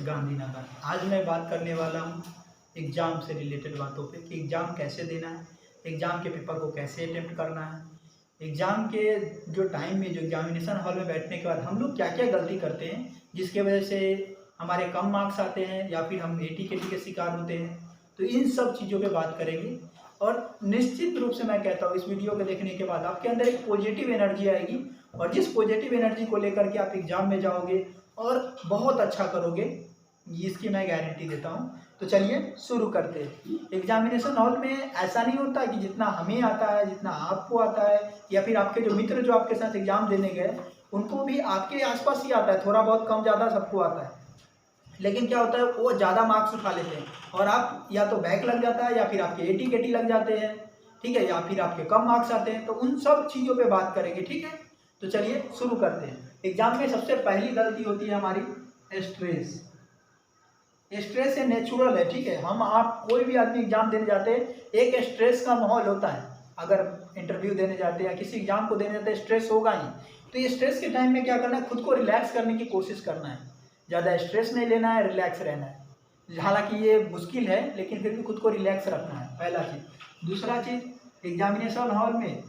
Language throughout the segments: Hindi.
गांधीनगर। आज मैं बात करने वाला हूँ एग्ज़ाम से रिलेटेड बातों पे कि एग्ज़ाम कैसे देना है, एग्ज़ाम के पेपर को कैसे अटेम्प्ट करना है, एग्ज़ाम के जो टाइम में जो एग्जामिनेशन हॉल में बैठने के बाद हम लोग क्या क्या गलती करते हैं जिसके वजह से हमारे कम मार्क्स आते हैं या फिर हम AT-KT के शिकार होते हैं। तो इन सब चीज़ों पे बात करेंगे और निश्चित रूप से मैं कहता हूँ इस वीडियो को देखने के बाद आपके अंदर एक पॉजिटिव एनर्जी आएगी और जिस पॉजिटिव एनर्जी को लेकर के आप एग्ज़ाम में जाओगे और बहुत अच्छा करोगे, इसकी मैं गारंटी देता हूँ। तो चलिए शुरू करते हैं। एग्जामिनेशन हॉल में ऐसा नहीं होता कि जितना हमें आता है, जितना आपको आता है या फिर आपके जो मित्र जो आपके साथ एग्ज़ाम देने गए उनको भी आपके आसपास ही आता है, थोड़ा बहुत कम ज़्यादा सबको आता है। लेकिन क्या होता है वो ज़्यादा मार्क्स उठा लेते हैं और आप या तो बैक लग जाता है या फिर आपके AT-KT लग जाते हैं, ठीक है, या फिर आपके कम मार्क्स आते हैं। तो उन सब चीज़ों पे बात करेंगे, ठीक है। तो चलिए शुरू करते हैं। एग्जाम में सबसे पहली गलती होती है हमारी स्ट्रेस। स्ट्रेस ये नेचुरल है, ठीक है। हम आप कोई भी आदमी एग्जाम देने जाते हैं, एक स्ट्रेस का माहौल होता है। अगर इंटरव्यू देने जाते हैं या किसी एग्जाम को देने जाते हैं स्ट्रेस होगा ही। तो ये स्ट्रेस के टाइम में क्या करना है, खुद को रिलैक्स करने की कोशिश करना है, ज़्यादा स्ट्रेस नहीं लेना है, रिलैक्स रहना है। हालांकि ये मुश्किल है लेकिन फिर भी खुद को रिलैक्स रखना है, पहला चीज़। दूसरा चीज़, एग्जामिनेशन हॉल में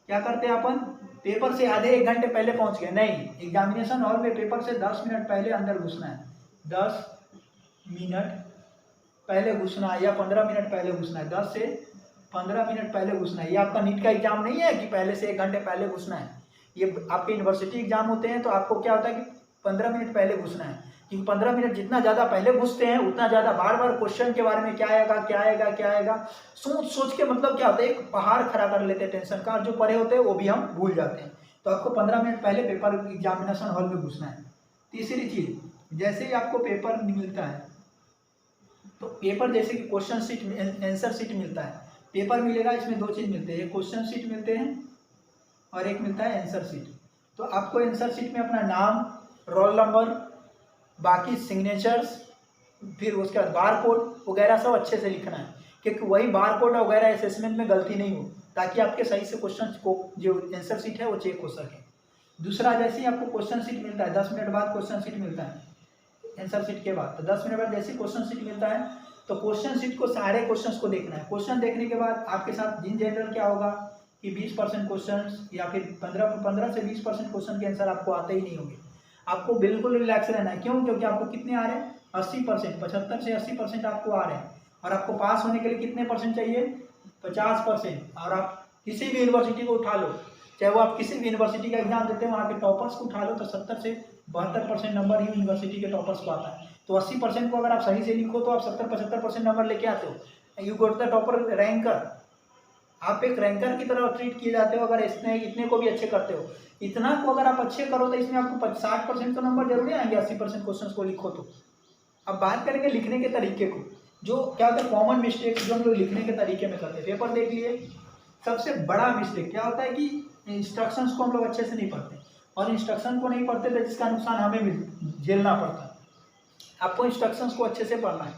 क्या करते हैं अपन, पेपर से आधे एक घंटे पहले पहुंच गए नहीं। एग्जामिनेशन हॉल में पेपर से 10 मिनट पहले अंदर घुसना है, 10 मिनट पहले घुसना है या 15 मिनट पहले घुसना है, 10 से 15 मिनट पहले घुसना है। ये आपका नीट का एग्जाम नहीं है कि पहले से 1 घंटे पहले घुसना है। ये आपके यूनिवर्सिटी एग्जाम होते हैं तो आपको क्या होता है कि 15 मिनट पहले घुसना है, क्योंकि 15 मिनट जितना ज़्यादा पहले घुसते हैं उतना ज़्यादा बार बार क्वेश्चन के बारे में क्या आएगा क्या आएगा क्या आएगा सोच सोच के मतलब क्या होता है एक पहाड़ खड़ा कर लेते हैं टेंशन का, और जो पढ़े होते हैं वो भी हम भूल जाते हैं। तो आपको 15 मिनट पहले पेपर एग्जामिनेशन हॉल में घुसना है। तीसरी चीज़, जैसे ही आपको पेपर मिलता है तो पेपर जैसे कि क्वेश्चन शीट आंसर शीट मिलता है, पेपर मिलेगा, इसमें दो चीज़ मिलते हैं, एक क्वेश्चन शीट मिलते हैं और एक मिलता है आंसर शीट। तो आपको आंसर शीट में अपना नाम, रोल नंबर, बाकी सिग्नेचर्स, फिर उसके बाद बार कोड वगैरह सब अच्छे से लिखना है, क्योंकि वही बार कोड वगैरह असेसमेंट में गलती नहीं हो, ताकि आपके सही से क्वेश्चन को जो आंसर शीट है वो चेक हो सके। दूसरा, जैसे ही आपको क्वेश्चन शीट मिलता है, 10 मिनट बाद क्वेश्चन शीट मिलता है आंसर शीट के बाद, तो 10 मिनट बाद जैसे क्वेश्चन शीट मिलता है तो क्वेश्चन शीट को सारे क्वेश्चंस को देखना है। क्वेश्चन देखने के बाद आपके साथ इन जनरल क्या होगा कि 20% क्वेश्चन या फिर 15 से 20% क्वेश्चन के आंसर आपको आते ही नहीं होंगे। आपको बिल्कुल रिलैक्स रहना है, क्यों, क्योंकि आपको कितने आ रहे हैं, 80%, 75 से 80% आपको आ रहे हैं और आपको पास होने के लिए कितने परसेंट चाहिए, 50%। और आप किसी भी यूनिवर्सिटी को उठा लो, चाहे वो आप किसी भी यूनिवर्सिटी का एग्जाम देते हैं वहाँ के टॉपर्स को उठा लो तो 70 से 72% नंबर ही यूनिवर्सिटी के टॉपर्स को आता है। तो 80% को अगर आप सही से लिखो तो आप 70-75% नंबर लेके आते हो, you got the topper ranker. आप एक रैंकर की तरह ट्रीट किए जाते हो अगर इतने को भी अच्छे करते हो। इतना को अगर आप अच्छे करो तो इसमें आपको 60% तो नंबर जरूर आएंगे, 80% क्वेश्चन को लिखो तो। अब बात करेंगे लिखने के तरीके को, जो क्या होता है कॉमन मिस्टेक जो हम लोग लिखने के तरीके में करते हैं। पेपर देख लिए, सबसे बड़ा मिस्टेक क्या होता है कि इंस्ट्रक्शंस को हम लोग अच्छे से नहीं पढ़ते, और इंस्ट्रक्शन को नहीं पढ़ते तो जिसका नुकसान हमें झेलना पड़ता है। आपको इंस्ट्रक्शंस को अच्छे से पढ़ना है।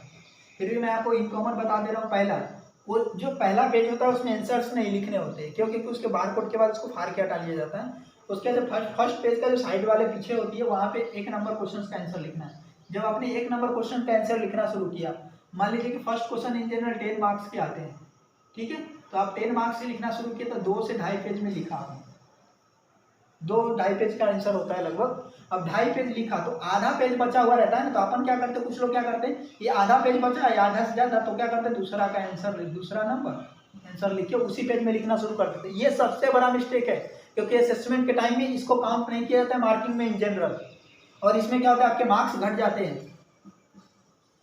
फिर भी मैं आपको इनकॉमन बता दे रहा हूँ, पहला वो जो पहला पेज होता है उसमें आंसर्स नहीं लिखने होते हैं, क्योंकि उसके बार कोड के बाद उसको फाड़ के हटा लिया जाता है। उसके बाद फर्स्ट पेज का जो साइड वाले पीछे होती है वहाँ पे 1 नंबर क्वेश्चन का आंसर लिखना है। जब आपने 1 नंबर क्वेश्चन का आंसर लिखना शुरू किया, मान लीजिए कि first question in general 10 marks के आते हैं, ठीक है, तो आप 10 मार्क्स से लिखना शुरू किए तो 2 से 2.5 पेज में लिखा आपने, 2-2.5 पेज का आंसर होता है लगभग। अब 2.5 पेज लिखा तो आधा पेज बचा हुआ रहता है ना, तो अपन क्या करते हैं, कुछ लोग क्या करते हैं, ये आधा पेज बचा है आधा से ज्यादा, तो क्या करते हैं दूसरा का आंसर, दूसरा नंबर आंसर लिख के उसी पेज में लिखना शुरू कर देते हैं। ये सबसे बड़ा मिस्टेक है, क्योंकि असेसमेंट के टाइम में इसको काउंट नहीं किया जाता है मार्किंग में इन जनरल, और इसमें क्या होता है आपके मार्क्स घट जाते हैं।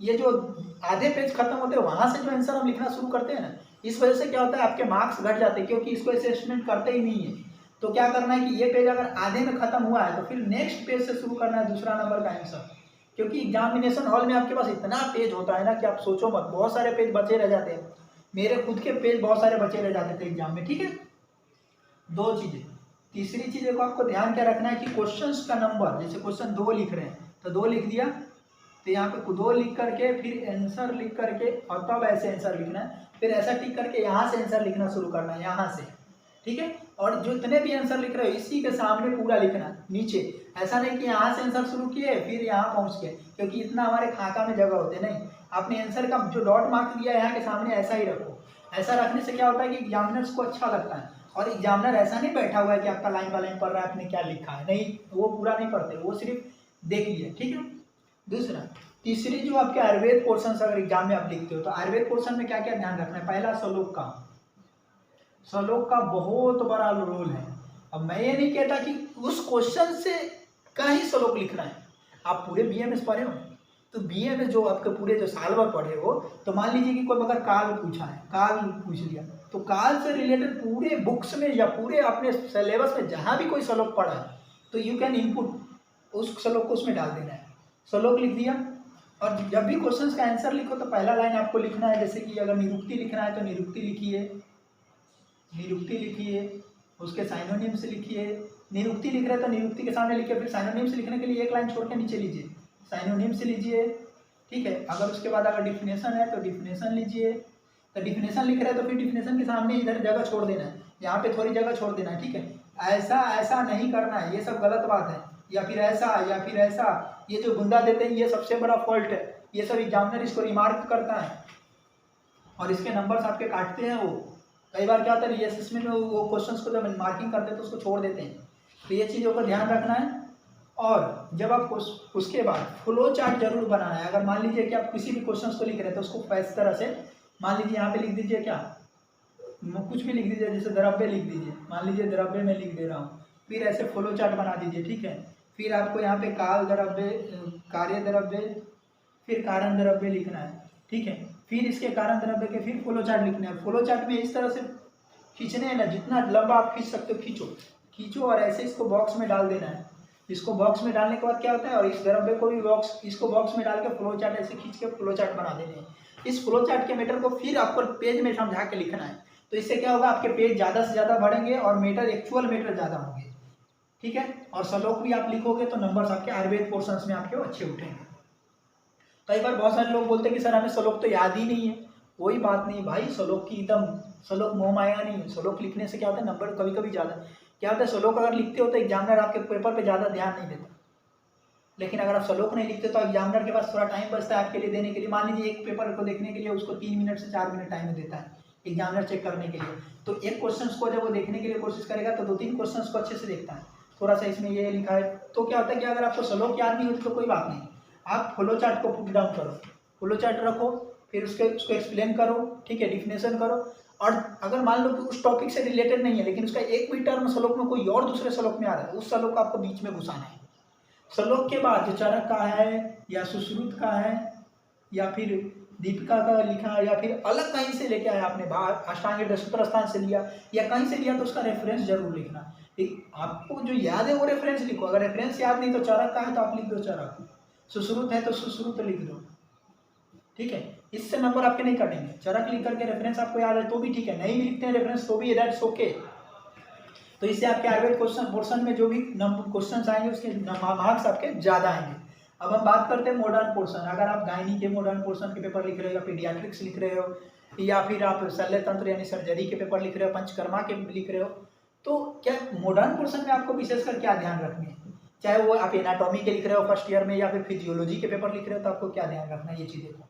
ये जो आधे पेज खत्म होते हैं वहां से जो आंसर हम लिखना शुरू करते हैं ना, इस वजह से क्या होता है आपके मार्क्स घट जाते हैं, क्योंकि इसको असेसमेंट करते ही नहीं है। तो क्या करना है कि ये पेज अगर आधे में खत्म हुआ है तो फिर नेक्स्ट पेज से शुरू करना है दूसरा नंबर का आंसर, क्योंकि एग्जामिनेशन हॉल में आपके पास इतना पेज होता है ना कि आप सोचो मत, बहुत सारे पेज बचे रह जाते हैं। मेरे खुद के पेज बहुत सारे बचे रह जाते थे एग्जाम में, ठीक है। दो चीजें। तीसरी चीज को आपको ध्यान क्या रखना है कि क्वेश्चंस का नंबर, जैसे क्वेश्चन 2 लिख रहे हैं तो 2 लिख दिया, तो यहाँ पे 2 लिख करके फिर आंसर लिख करके और तब ऐसे आंसर लिखना है, फिर ऐसा टिक करके यहाँ से आंसर लिखना शुरू करना है, यहाँ से ठीक है। और जो इतने भी आंसर लिख रहे हो इसी के सामने पूरा लिखना नीचे, ऐसा नहीं कि यहाँ से आंसर शुरू किए फिर यहाँ पहुँच गए, क्योंकि इतना हमारे खाका में जगह होते नहीं। आपने आंसर का जो डॉट मार्क दिया है यहाँ के सामने ऐसा ही रखो। ऐसा रखने से क्या होता है कि एग्जामिनर्स को अच्छा लगता है, और एग्जामिनर ऐसा नहीं बैठा हुआ है कि आपका लाइन बाय लाइन पढ़ रहा है आपने क्या लिखा है, नहीं, वो पूरा नहीं पढ़ते, वो सिर्फ देख लिया, ठीक है। दूसरा, तीसरी जो आपके आयुर्वेद पोर्शन अगर एग्जाम में आप लिखते हो तो आयुर्वेद पोर्शन में क्या क्या ध्यान रखना है। पहला, श्लोक का बहुत बड़ा रोल है। अब मैं ये नहीं कहता कि उस क्वेश्चन से का ही श्लोक लिखना है। आप पूरे बीएमएस पढ़े हो तो बीएमएस जो आपके पूरे जो साल भर पढ़े हो, तो मान लीजिए कि कोई अगर काल पूछा है, काल पूछ लिया, तो काल से रिलेटेड पूरे बुक्स में या पूरे अपने सिलेबस में जहाँ भी कोई श्लोक पढ़ा है तो यू कैन इनपुट उस श्लोक को उसमें डाल देना है। श्लोक लिख दिया, और जब भी क्वेश्चन का आंसर लिखो तो पहला लाइन आपको लिखना है। जैसे कि अगर निरुक्ति लिखना है तो निरुक्ति लिखिए, उसके साइनोनिम्स लिखिए। निरुक्ति लिख रहे हैं तो निरुक्ति के सामने लिखिए, फिर साइनोनिम्स लिखने के लिए एक लाइन छोड़ के नीचे लीजिए, साइनोनिम्स लीजिए, ठीक है। अगर उसके बाद अगर डिफिनेशन है तो डिफिनेशन लीजिए, तो डिफिनेशन लिख रहे हैं तो फिर डिफिनेशन के सामने इधर जगह छोड़ देना है, यहाँ पे थोड़ी जगह छोड़ देना है, ठीक है। ऐसा नहीं करना है, ये सब गलत बात है। या फिर ऐसा, ये जो गुंदा देते हैं ये सबसे बड़ा फॉल्ट है, ये सब एग्जामिनर इसको रिमार्क करता है और इसके नंबर्स आपके काटते हैं। वो कई बार क्या होता है रीअसेसमेंट में वो क्वेश्चंस को जब मार्किंग करते हैं तो उसको छोड़ देते हैं, तो ये चीज़ों का ध्यान रखना है। और जब आप उसके बाद फ्लो चार्ट जरूर बनाना है। अगर मान लीजिए कि आप किसी भी क्वेश्चंस को लिख रहे हैं तो उसको इस तरह से, मान लीजिए यहाँ पे लिख दीजिए, क्या कुछ भी लिख दीजिए, जैसे द्रव्य लिख दीजिए, मान लीजिए द्रव्य में लिख दे रहा हूँ, फिर ऐसे फ्लो चार्ट बना दीजिए, ठीक है। फिर आपको यहाँ पे काल द्रव्य, कार्य द्रव्य, फिर कारण द्रव्य लिखना है, ठीक है। फिर इसके कारण द्रव्य के फिर फ्लो चार्ट लिखना है। फ्लो चार्ट में इस तरह से खींचने हैं ना, जितना लंबा आप खींच सकते हो खींचो और ऐसे इसको बॉक्स में डाल देना है। इसको बॉक्स में डालने के बाद क्या होता है, और इस द्रव्य को भी इसको बॉक्स में डाल के फ्लो चार्ट ऐसे खींच के फ्लो चार्ट बना देने हैं। इस फ्लो चार्ट के मैटर को फिर आपको पेज में समझा के लिखना है, तो इससे क्या होगा, आपके पेज ज़्यादा से ज़्यादा बढ़ेंगे और एक्चुअल मैटर ज़्यादा होंगे, ठीक है। और श्लोक भी आप लिखोगे तो नंबर्स आपके आयुर्वेद पोर्शंस में आपके अच्छे उठेंगे। कई बार बहुत सारे लोग बोलते हैं कि सर हमें श्लोक तो याद ही नहीं है। कोई बात नहीं भाई, श्लोक मोह माया नहीं है। श्लोक लिखने से क्या होता है, नंबर कभी कभी ज़्यादा क्या होता है, श्लोक अगर लिखते हो तो एग्जामिनर आपके पेपर पे ज़्यादा ध्यान नहीं देता, लेकिन अगर आप श्लोक नहीं लिखते तो एग्जामिनर के पास थोड़ा टाइम बचता है आपके लिए देने के लिए। मान लीजिए एक पेपर को देखने के लिए उसको 3 मिनट से 4 मिनट टाइम देता है एग्जामिनर चेक करने के लिए, तो एक क्वेश्चन को जब वो देखने के लिए कोशिश करेगा तो 2-3 क्वेश्चन को अच्छे से देखता है, थोड़ा सा इसमें ये लिखा है। तो क्या होता है कि अगर आपको श्लोक याद नहीं होती तो कोई बात नहीं, आप फ्लो चार्ट को पुट डाउन करो, फ्लो चार्ट रखो, फिर उसको एक्सप्लेन करो, ठीक है, डिफिनेशन करो। और अगर मान लो कि उस टॉपिक से रिलेटेड नहीं है लेकिन उसका एक भी टर्म श्लोक में कोई और दूसरे श्लोक में आ रहा है, उस श्लोक को आपको बीच में घुसाना है। श्लोक के बाद जो चरक का है या सुश्रुत का है या फिर दीपिका का लिखा है या फिर अलग कहीं से लेके आया आपने, अष्टांग सूत्र स्थान से लिया या कहीं से लिया, तो उसका रेफरेंस जरूर लिखना। आपको जो याद है वो रेफरेंस लिखो। अगर रेफरेंस याद नहीं तो चरक का है तो आप लिख दो चरक, सुश्रुत है तो सुश्रुत लिख दो, ठीक है। इससे नंबर आपके नहीं कटेंगे। चरक लिख करके रेफरेंस आपको याद है तो भी ठीक है, नहीं भी लिखते हैं रेफरेंस तो भी दैट्स ओके। तो इससे आपके आयुर्वेद पोर्शन में जो भी क्वेश्चन आएंगे उसके मार्क्स आपके ज़्यादा आएंगे। अब हम बात करते हैं मॉडर्न पोर्शन। अगर आप गायनी के मॉडर्न पोर्शन के पेपर लिख रहे हो या पीडियाट्रिक्स लिख रहे हो या फिर आप शल्य तंत्र यानी सर्जरी के पेपर लिख रहे हो, पंचकर्मा के लिख रहे हो, तो क्या मॉडर्न पोर्शन में आपको विशेषकर क्या ध्यान रखना है, चाहे वो आप एनाटॉमी के लिख रहे हो फर्स्ट ईयर में या फिर फिजियोलॉजी के पेपर लिख रहे हो, तो आपको क्या ध्यान रखना है ये चीज़ें को।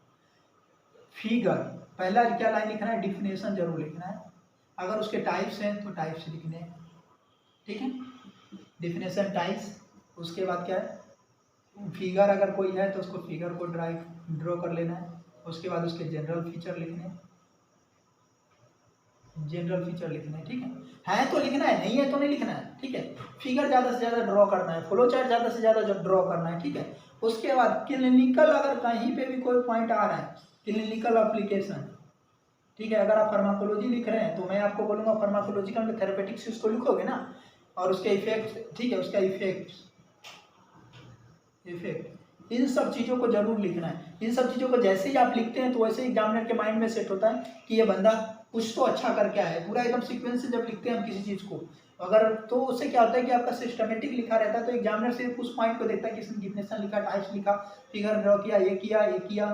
फिगर पहला क्या लाइन लिखना है, डिफिनेशन जरूर लिखना है। अगर उसके टाइप्स हैं तो टाइप्स लिखने हैं, ठीक है, डिफिनेशन टाइप्स। उसके बाद क्या है, फिगर अगर कोई है तो उसको फिगर को ड्रॉ कर लेना है। उसके बाद उसके जनरल फीचर लिखने हैं, ठीक है तो लिखना है, नहीं है तो नहीं लिखना है, ठीक है। फिगर ज़्यादा से ज़्यादा ड्रॉ करना है, फ्लो चार्ट ज़्यादा से ज़्यादा ड्रॉ करना है, ठीक है। उसके बाद क्लिनिकल अगर कहीं पे भी कोई पॉइंट आ रहा है, क्लिनिकल एप्लीकेशन, ठीक है। अगर आप फार्माकोलॉजी लिख रहे हैं तो मैं आपको बोलूँगा फार्माकोलॉजिकल में थेरेपेटिक्स उसको लिखोगे ना, और उसके इफेक्ट, ठीक है, उसका इफेक्ट, इन सब चीज़ों को जरूर लिखना है। इन सब चीज़ों को जैसे ही आप लिखते हैं तो वैसे ही एग्जामिनर के माइंड में सेट होता है कि ये बंदा कुछ तो अच्छा करके आया है। पूरा एकदम सीक्वेंस से जब लिखते हैं हम किसी चीज़ को, अगर तो उससे क्या होता है कि आपका सिस्टमेटिक लिखा रहता है, तो एग्जामिनर सिर्फ उस पॉइंट को देखता है कि इसने डिफिनेशन लिखा, टाइप्स लिखा, फिगर ड्रॉ किया, ये किया,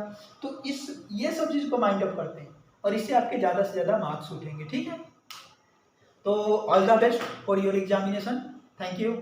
तो ये सब चीज़ को माइंड अप करते हैं और इससे आपके ज़्यादा से ज़्यादा मार्क्स उठेंगे, ठीक है। तो all the best for your examination. Thank you.